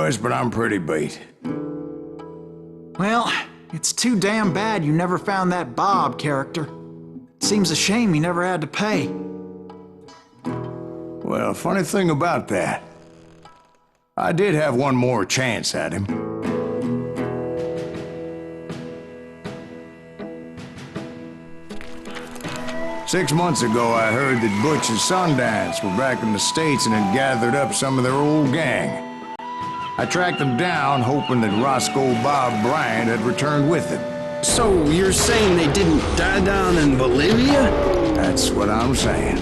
boys, but I'm pretty beat. Well, it's too damn bad you never found that Bob character. Seems a shame he never had to pay. Well, funny thing about that, I did have one more chance at him. Six months ago, I heard that Butch and Sundance were back in the States and had gathered up some of their old gang. I tracked them down, hoping that Roscoe Bob Bryant had returned with them. So you're saying they didn't die down in Bolivia? That's what I'm saying.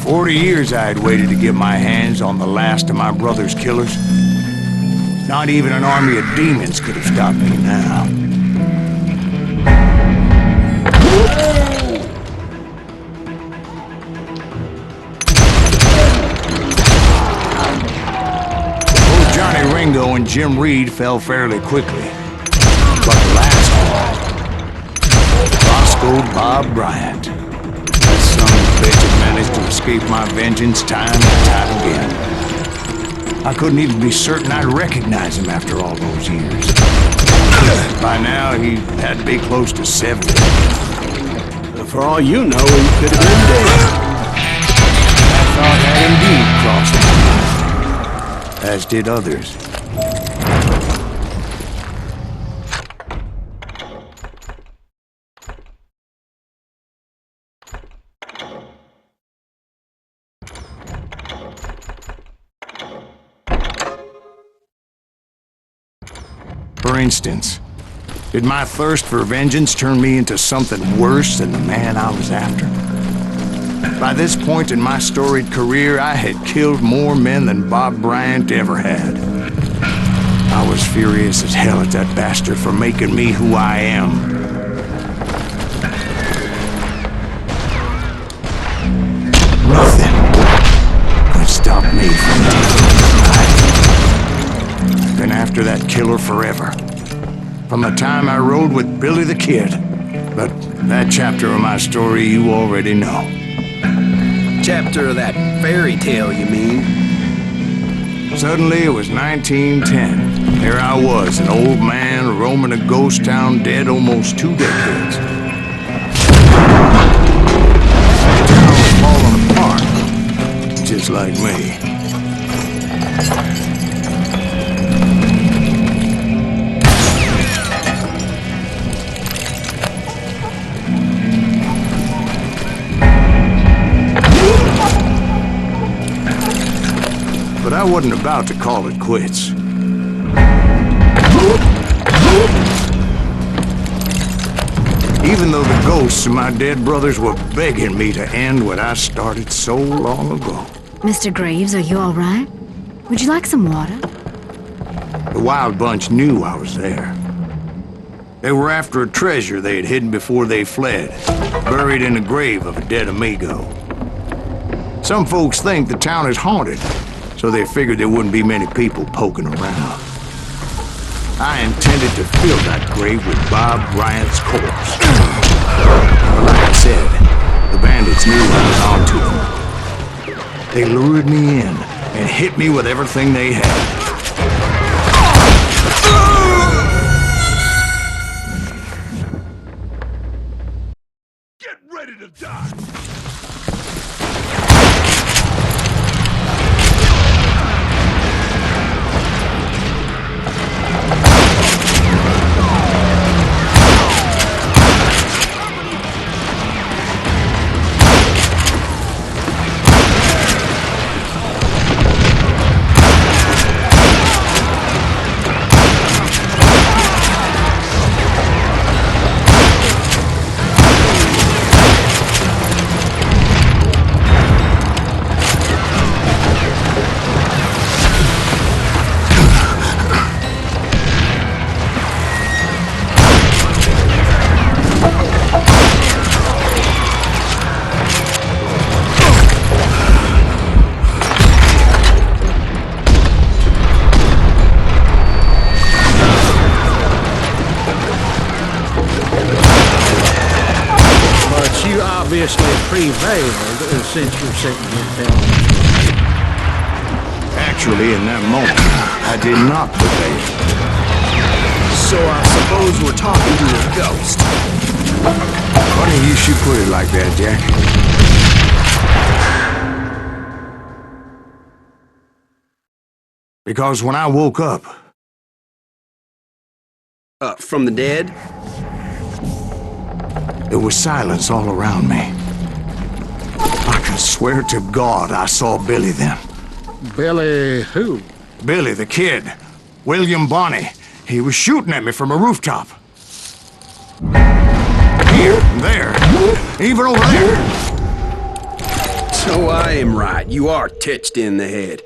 "40 years I had waited to get my hands on the last of my brother's killers. Not even an army of demons could have stopped me now. Both Johnny Ringo and Jim Reed fell fairly quickly. But the last one, Roscoe Bob Bryant. That son of a bitch had managed to escape my vengeance time and time again. I couldn't even be certain I'd recognize him after all those years. By now, he had to be close to 70. For all you know, he could have been dead. That thought had indeed crossed my mind, as did others. For instance, did my thirst for vengeance turn me into something worse than the man I was after? By this point in my storied career, I had killed more men than Bob Bryant ever had. I was furious as hell at that bastard for making me who I am. Nothing could stop me from taking his life. I've been after that killer forever. From the time I rode with Billy the Kid. But that chapter of my story you already know. Chapter of that fairy tale, you mean? Suddenly, it was 1910. There I was, an old man roaming a ghost town dead almost 2 decades. The town was falling apart, just like me. But I wasn't about to call it quits. Even though the ghosts of my dead brothers were begging me to end what I started so long ago. Mr. Graves, are you all right? Would you like some water? The Wild Bunch knew I was there. They were after a treasure they had hidden before they fled, buried in the grave of a dead amigo. Some folks think the town is haunted, so they figured there wouldn't be many people poking around. I intended to fill that grave with Bob Bryant's corpse. But like I said, the bandits knew I was onto them. They lured me in and hit me with everything they had. Get ready to die! obviously prevailed since you're sitting here telling me. Actually, in that moment, I did not prevail. So I suppose we're talking to a ghost. Funny you should put it like that, Jack. Because when I woke up, From the dead? there was silence all around me. I can swear to God I saw Billy then. Billy who? Billy, the kid. William Bonney. He was shooting at me from a rooftop. Here, there, even over there. So I am right. You are touched in the head.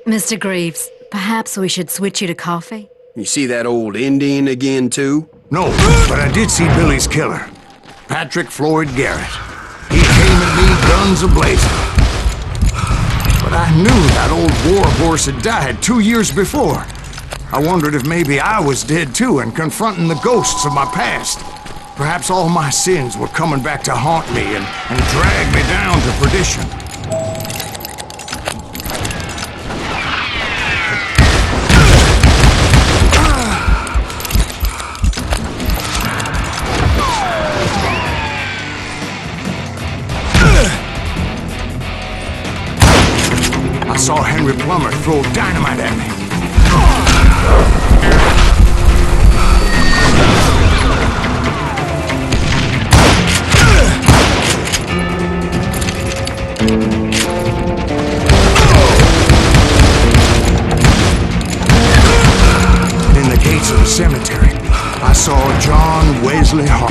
Mr. Greaves, perhaps we should switch you to coffee? You see that old Indian again, too? No, but I did see Billy's killer. Patrick Floyd Garrett. He came at me, guns a-blazing. But I knew that old war horse had died 2 years before. I wondered if maybe I was dead too and confronting the ghosts of my past. Perhaps all my sins were coming back to haunt me and drag me down to perdition. I saw Henry Plummer throw dynamite at me. In the gates of the cemetery, I saw John Wesley Hart,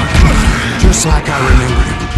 just like I remembered him.